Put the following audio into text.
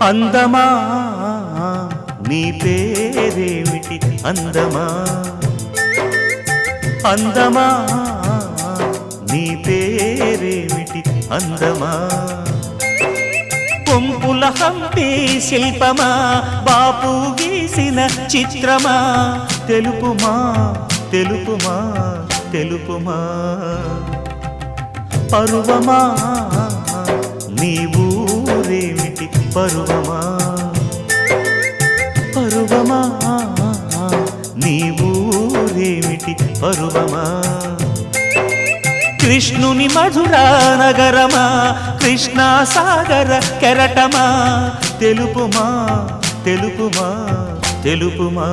అందమా నీ పేరేమిటి అందమా అందమా నీ పేరేమిటి అందమా కొంపుల హంపి శిల్పమా బాపు గీసిన చిత్రమా తెలుపుమా తెలుపుమా తెలుపుమా పరువమా నీ ఊరేమిటి పరువమా పరువమా నీ ఊరేమిటి పరువమా కృష్ణుని మధురా నగరమా కృష్ణా సాగర కెరటమా తెలుపుమా తెలుపుమా తెలుపుమా